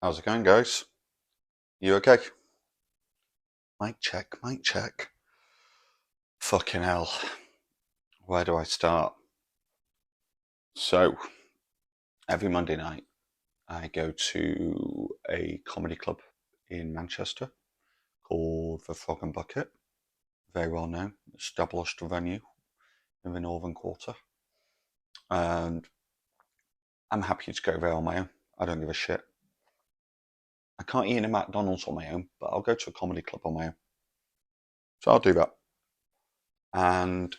How's it going, guys? You okay? Mic check, mic check. Fucking hell. Where do I start? So, every Monday night, I go to a comedy club in Manchester called the Frog and Bucket. Very well known, established venue in the Northern Quarter. And I'm happy to go there on my own. I don't give a shit. I can't eat in a McDonald's on my own, but I'll go to a comedy club on my own. So I'll do that. And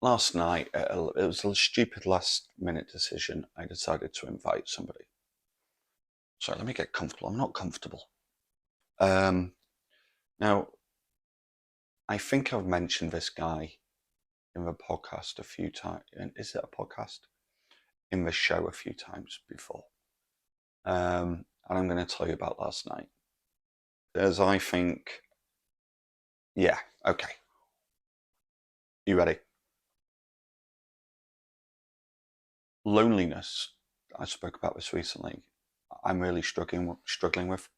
last night, it was a stupid last minute decision. I decided to invite somebody. So let me get comfortable. I'm not comfortable. Um, Now, I think I've mentioned this guy in the podcast a few times. Is it a podcast? In the show a few times before. And I'm going to tell you about last night. As I think, yeah, okay. You ready? Loneliness. I spoke about this recently. I'm really struggling with.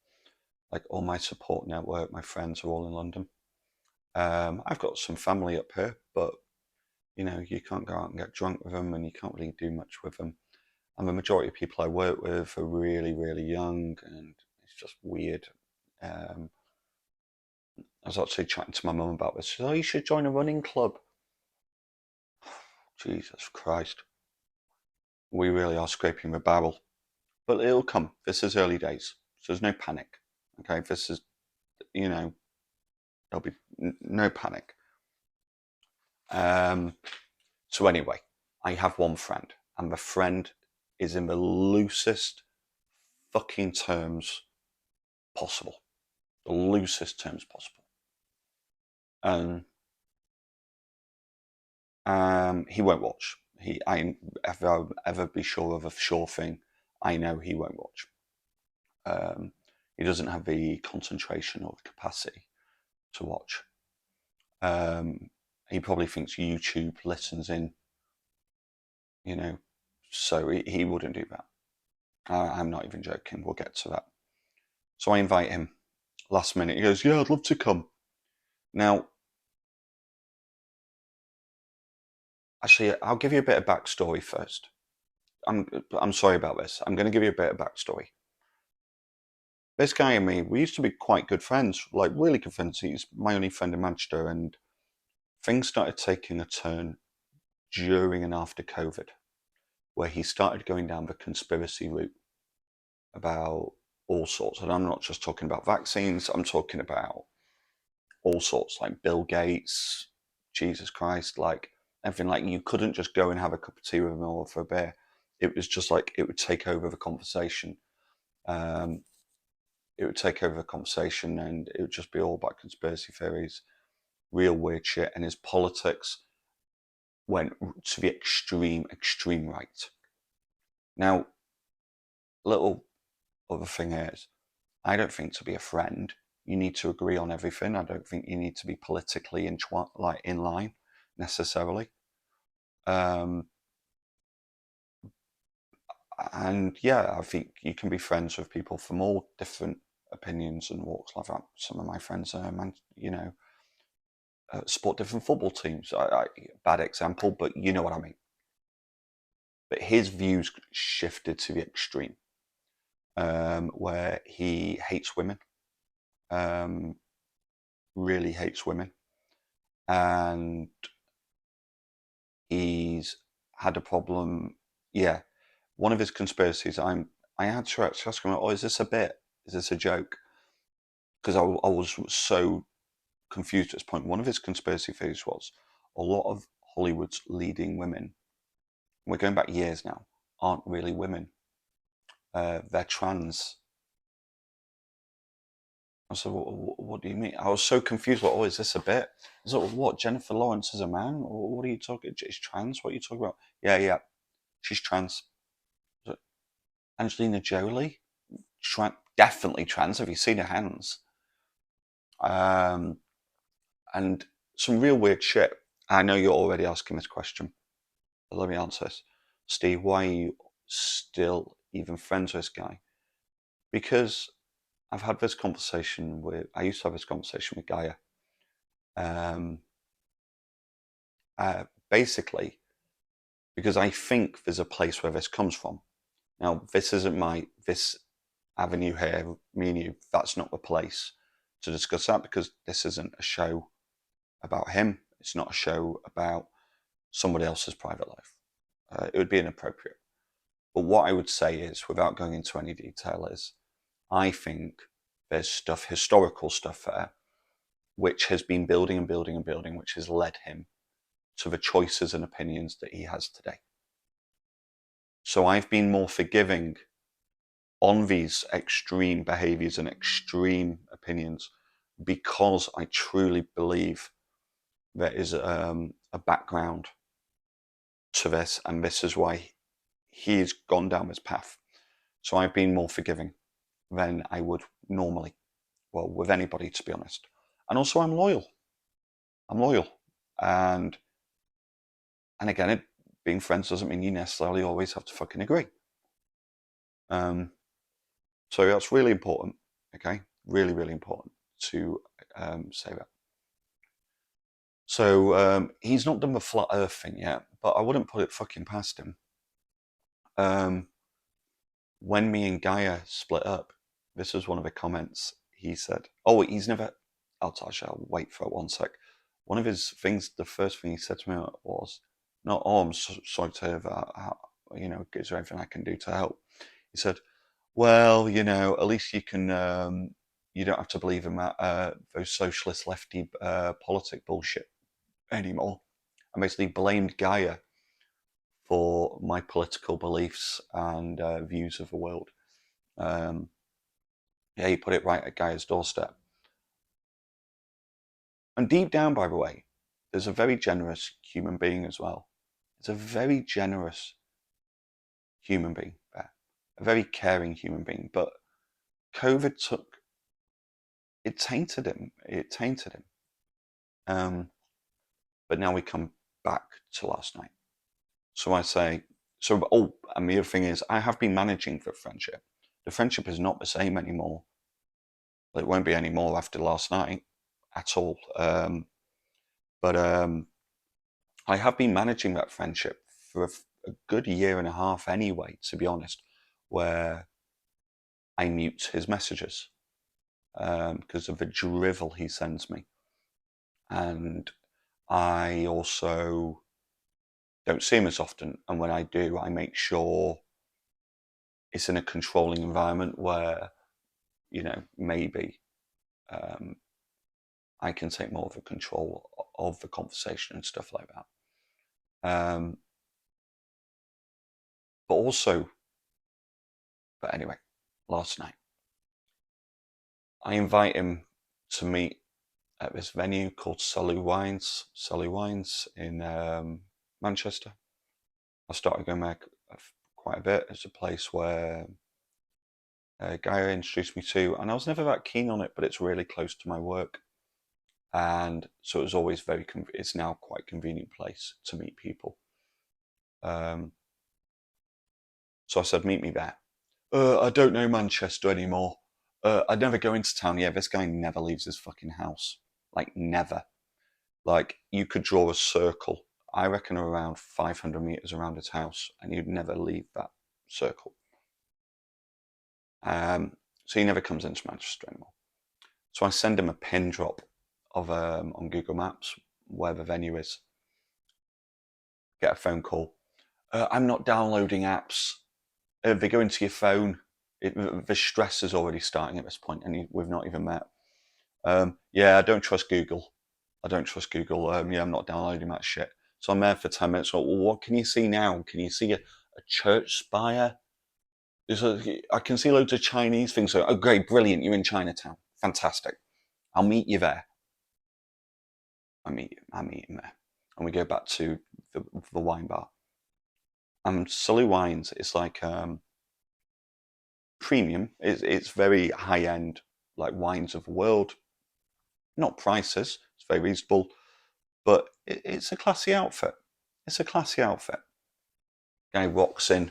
Like all my support network, my friends are all in London. I've got some family up here, but you can't go out and get drunk with them, and you can't really do much with them. And the majority of people I work with are really, really young, and it's just weird. Um, I was actually chatting to my mum about this. She said, "Oh, you should join a running club." Jesus Christ, we really are scraping the barrel, but it'll come. This is early days, so there's no panic. Okay, this is, you know, there'll be no panic. Um, So anyway, I have one friend, and the friend is in the loosest fucking terms possible. The loosest terms possible. And he won't watch. If I ever be sure of a sure thing, I know he won't watch. He doesn't have the concentration or the capacity to watch. He probably thinks YouTube listens in, so he wouldn't do that. I'm not even joking. We'll get to that. So I invite him last minute. He goes, "Yeah, I'd love to come." Now, actually, I'll give you a bit of backstory first. I'm sorry about this. I'm going to give you a bit of backstory. This guy and me, we used to be quite good friends, like really good friends. He's my only friend in Manchester, and things started taking a turn during and after COVID, where he started going down the conspiracy route about all sorts. And I'm not just talking about vaccines, I'm talking about all sorts, like Bill Gates, Jesus Christ, like everything. Like you couldn't just go and have a cup of tea with him or for a beer. It was just like it would take over the conversation. Um, it would take over the conversation, and it would just be all about conspiracy theories, real weird shit. And his politics went to the extreme right. Now, little other thing is, I don't think to be a friend you need to agree on everything. I don't think you need to be politically in line necessarily. Um, and yeah, I think you can be friends with people from all different opinions and walks like that. Some of my friends, support different football teams. Bad example, but you know what I mean. But his views shifted to the extreme, where he hates women, um, really hates women, and he's had a problem. Yeah, one of his conspiracies. I had to actually ask him, "Oh, is this a bit? Is this a joke?" Because I was so confused at this point. One of his conspiracy theories was a lot of Hollywood's leading women, we're going back years now, aren't really women. They're trans. I said, what do you mean? I was so confused. Like, oh, is this a bit? I said, what? Jennifer Lawrence is a man? What are you talking? She's trans? What are you talking about? Yeah, she's trans. Angelina Jolie, definitely trans. Have you seen her hands? Um, and some real weird shit. I know you're already asking this question, but let me answer this. Steve, why are you still even friends with this guy? because I've had this conversation I used to have this conversation with Gaia. Basically, because I think there's a place where this comes from. Now, this isn't this avenue here, me and you, that's not the place to discuss that, because this isn't a show about him. It's not a show about somebody else's private life. It would be inappropriate. But what I would say is, without going into any detail, is I think there's stuff, historical stuff there, which has been building and building and building, which has led him to the choices and opinions that he has today. So I've been more forgiving on these extreme behaviors and extreme opinions, because I truly believe there is a background to this, and this is why he's gone down this path. So I've been more forgiving than I would normally, well, with anybody, to be honest. And also, I'm loyal. And again, being friends doesn't mean you necessarily always have to fucking agree. So that's really important, okay? Really, really important to say that. So he's not done the flat earth thing yet, but I wouldn't put it fucking past him. When me and Gaia split up, this was one of the comments he said. Oh, he's never, I'll wait for it 1 sec. One of his things, the first thing he said to me was, no, oh, I'm sorry to hear that. Is there anything I can do to help? He said, well, at least you can, you don't have to believe in that, those socialist lefty politic bullshit anymore. I basically blamed Gaia for my political beliefs and views of the world. Yeah, he put it right at Gaia's doorstep. And deep down, by the way, there's a very generous human being as well. It's a very generous human being there, a very caring human being. But COVID tainted him. It tainted him. But now we come back to last night. So I say, and the other thing is, I have been managing the friendship. The friendship is not the same anymore. It won't be anymore after last night at all. But I have been managing that friendship for a good year and a half anyway, to be honest, where I mute his messages because of the drivel he sends me. And I also don't see him as often. And when I do, I make sure it's in a controlling environment where, maybe I can take more of the control of the conversation and stuff like that. But anyway, last night, I invite him to meet at this venue called Sully Wines in Manchester. I started going there quite a bit. It's a place where Gaia introduced me to, and I was never that keen on it, but it's really close to my work. And so it was always it's now quite a convenient place to meet people. So I said, meet me there. I don't know Manchester anymore. I'd never go into town. Yeah, this guy never leaves his fucking house. Like, never. Like, you could draw a circle, I reckon, around 500 meters around his house, and you'd never leave that circle. So he never comes into Manchester anymore. So I send him a pin drop of on Google Maps where the venue is. Get a phone call. I'm not downloading apps. They go into your phone. The stress is already starting at this point, and we've not even met. Yeah, I don't trust Google. Yeah, I'm not downloading that shit. So I'm there for 10 minutes. Well, what can you see now? Can you see a church spire? I can see loads of Chinese things. So, oh, great, brilliant. You're in Chinatown. Fantastic. I'll meet you there. I meet him there. And we go back to the wine bar. Sully Wines is like premium. It's very high end, like wines of the world. Not prices. It's very reasonable, but it's a classy outfit. Guy walks in,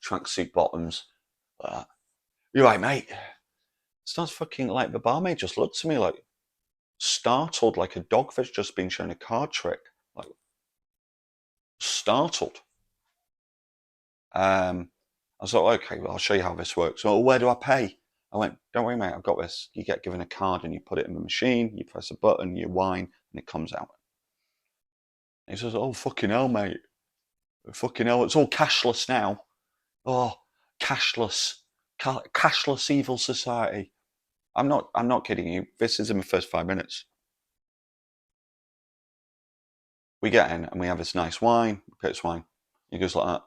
tracksuit bottoms. You're right, mate. Starts fucking like the barmaid just looked at me like startled, like a dog that's just been shown a card trick. Like startled. I was like, okay, well, I'll show you how this works. Well, where do I pay? I went, don't worry, mate, I've got this. You get given a card and you put it in the machine, you press a button, you whine, and it comes out. And he says, oh, fucking hell, mate. Fucking hell, it's all cashless now. Oh, cashless. Cashless evil society. I'm not kidding you. This is in the first 5 minutes. We get in and we have this nice wine, Picks wine. He goes like that.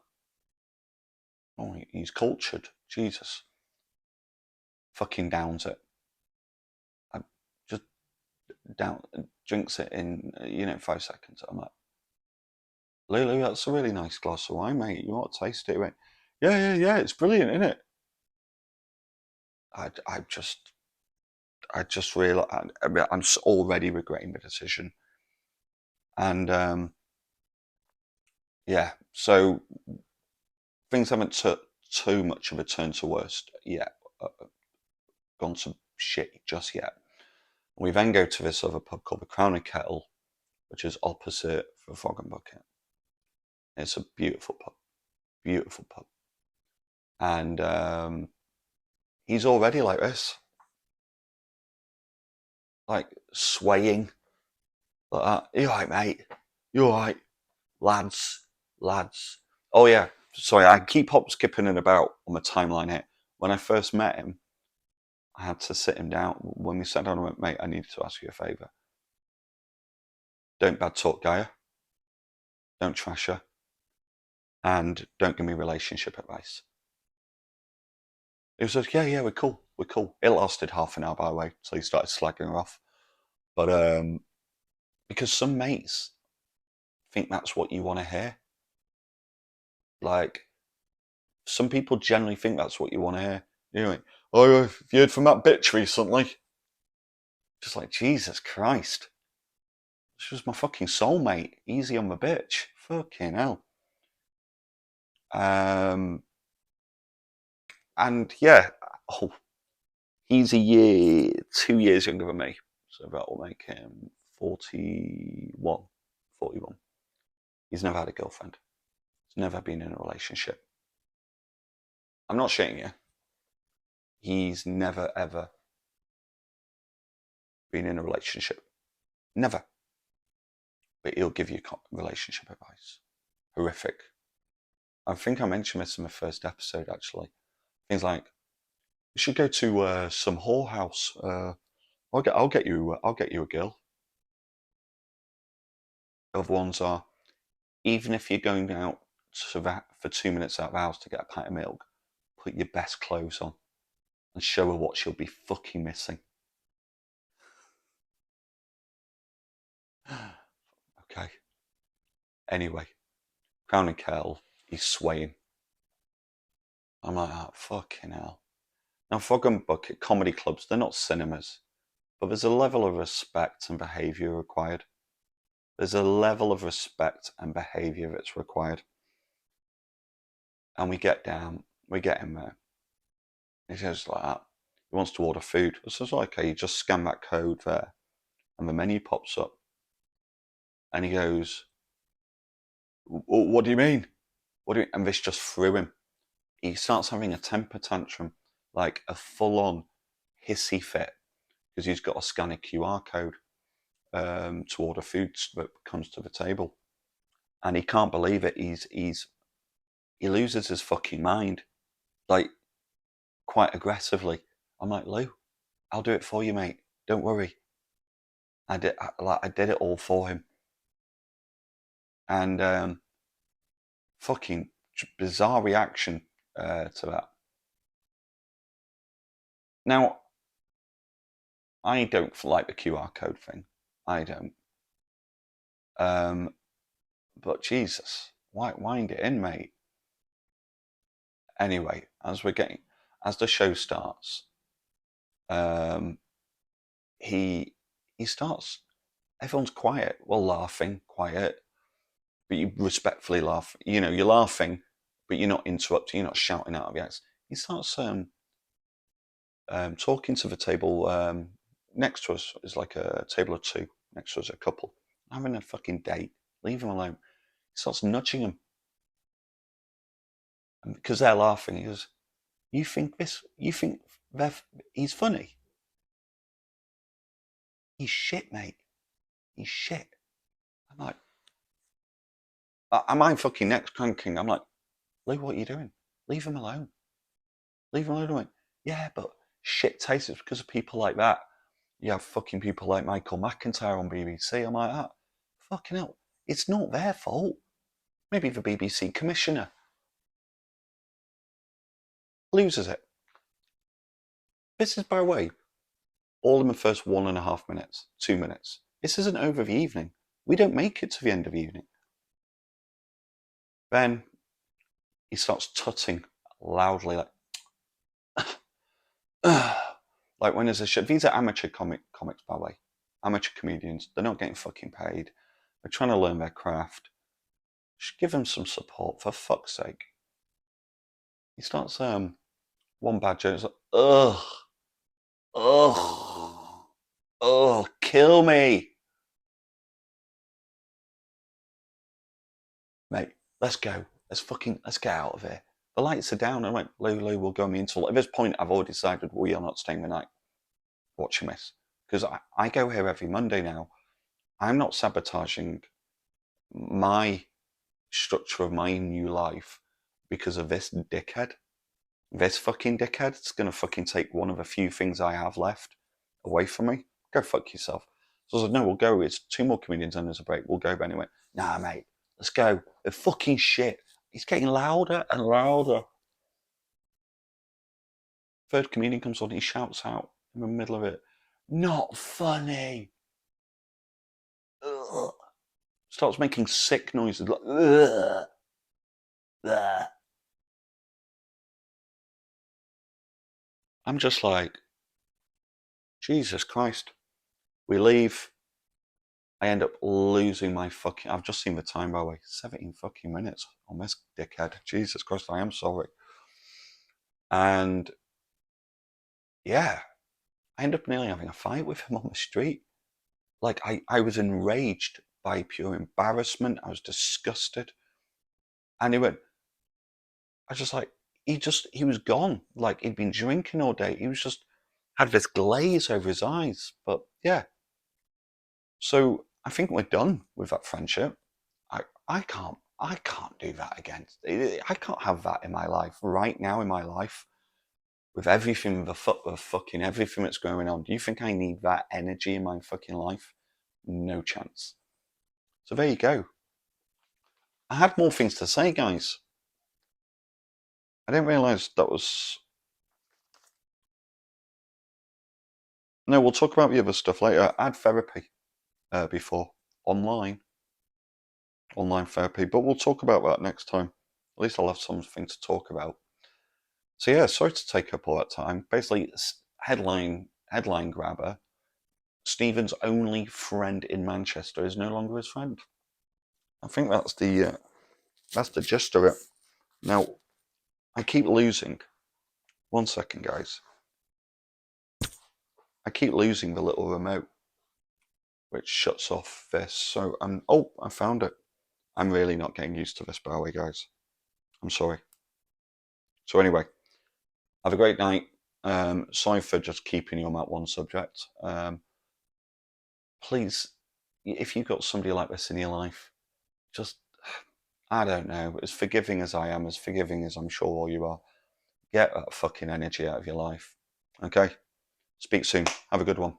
Oh, he's cultured. Jesus. Fucking downs it. I just down drinks it in 5 seconds. I'm like, Lulu, that's a really nice glass of wine, mate. You want to taste it? He went, yeah, it's brilliant, isn't it? I just realized I'm already regretting the decision. And yeah, so things haven't took too much of a turn to worst yet, gone to shit just yet. We then go to this other pub called the Crown and Kettle, which is opposite the Frog and Bucket. It's a beautiful pub. And he's already like this, like swaying like that. You all right, mate? You all right? Lads. Oh yeah, sorry, I keep hop skipping and about on the timeline here. When I first met him, I had to sit him down. When we sat down, I went, mate, I need to ask you a favour. Don't bad talk Gaia. Don't trash her. And don't give me relationship advice. He was like, yeah, we're cool. It lasted half an hour, by the way, so he started slagging her off. But because some mates think that's what you want to hear. Like, some people generally think that's what you want to hear. You know, like, oh, have you heard from that bitch recently? Just like, Jesus Christ. She was my fucking soulmate. Easy on the bitch. Fucking hell. And yeah, he's 2 years younger than me. So that will make him 41. He's never had a girlfriend. He's never been in a relationship. I'm not shitting you. He's never, ever been in a relationship. Never. But he'll give you relationship advice. Horrific. I think I mentioned this in the first episode, actually. Things like, you should go to some whorehouse. I'll get you a girl. Other ones are, even if you're going out for 2 minutes out of the house to get a pint of milk, put your best clothes on and show her what she'll be fucking missing. Okay. Anyway, Crown and Kettle, he's swaying. I'm like, oh, fucking hell. Now, Frog and Bucket comedy clubs, they're not cinemas, but there's a level of respect and behaviour required. There's a level of respect and behaviour that's required. And we get in there. He says like that. He wants to order food. I says, okay, you just scan that code there. And the menu pops up. And he goes, what do you mean? And this just threw him. He starts having a temper tantrum, like a full-on hissy fit, because he's got to scan a QR code to order food that comes to the table. And he can't believe it. He loses his fucking mind, like quite aggressively. I'm like, Lou, I'll do it for you, mate. Don't worry. I did it all for him. And fucking bizarre reaction to that. Now, I don't like the QR code thing. I don't. But Jesus, wind it in, mate. Anyway, as the show starts, he starts. Everyone's quiet. Well, laughing, quiet, but you respectfully laugh. You're laughing, but you're not interrupting. You're not shouting out of your ass. He starts talking to the table next to us. Is like a table of two. Next to us, a couple. Having a fucking date. Leave him alone. He starts nudging them. And because they're laughing, he goes, You think he's funny? He's shit, mate. He's shit. I'm like, am I fucking next cranking? I'm like, Lou, what are you doing? Leave him alone. Leave him alone. I'm like, yeah, but shit tastes. It's because of people like that. You have fucking people like Michael McIntyre on BBC. I'm like, that. Fucking hell. It's not their fault. Maybe the BBC commissioner loses it. This is, by the way, all in the first 1.5 minutes, 2 minutes. This isn't over the evening. We don't make it to the end of the evening. Then he starts tutting loudly, like, like when there's a show. These are amateur comics, by the way. Amateur comedians. They're not getting fucking paid. They're trying to learn their craft. Just give them some support, for fuck's sake. He starts one bad joke. It's like, kill me, mate. Let's go. Let's get out of here. The lights are down. I went, Lulu will go me into. At this point, I've already decided we are not staying the night watching this because I go here every Monday now. I'm not sabotaging my structure of my new life because of this dickhead. This fucking dickhead is going to fucking take one of the few things I have left away from me. Go fuck yourself. So I said, no, we'll go. It's 2 more comedians and there's a break. We'll go. But anyway, nah, mate, let's go. They're fucking shit. It's getting louder and louder. Third comedian comes on. He shouts out in the middle of it, not funny. Ugh. Starts making sick noises like, ugh. Ugh. I'm just like, Jesus Christ. We leave. I end up losing my fucking. I've just seen the time, by the way. 17 fucking minutes on this dickhead. Jesus Christ, I am sorry. And yeah, I end up nearly having a fight with him on the street. Like, I was enraged by pure embarrassment. I was disgusted. And he went, I was just like, he was gone. Like, he'd been drinking all day. He was just, had this glaze over his eyes. But yeah. So I think we're done with that friendship. I can't do that again. I can't have that in my life right now in my life with everything, the fucking everything that's going on. Do you think I need that energy in my fucking life? No chance. So there you go. I had more things to say, guys. I didn't realise that was. No, we'll talk about the other stuff later. I had therapy before, online therapy, but we'll talk about that next time. At least I'll have something to talk about. So yeah, sorry to take up all that time. Basically, headline grabber. Stephen's only friend in Manchester is no longer his friend. I think that's the gist of it. Now, I keep losing. 1 second, guys. I keep losing the little remote, which shuts off this. So I found it. I'm really not getting used to this, by the way, guys. I'm sorry. So anyway, have a great night. Sorry for just keeping you on that one subject. Please, if you've got somebody like this in your life, just, I don't know, as forgiving as I am, as forgiving as I'm sure you are, get that fucking energy out of your life. Okay? Speak soon. Have a good one.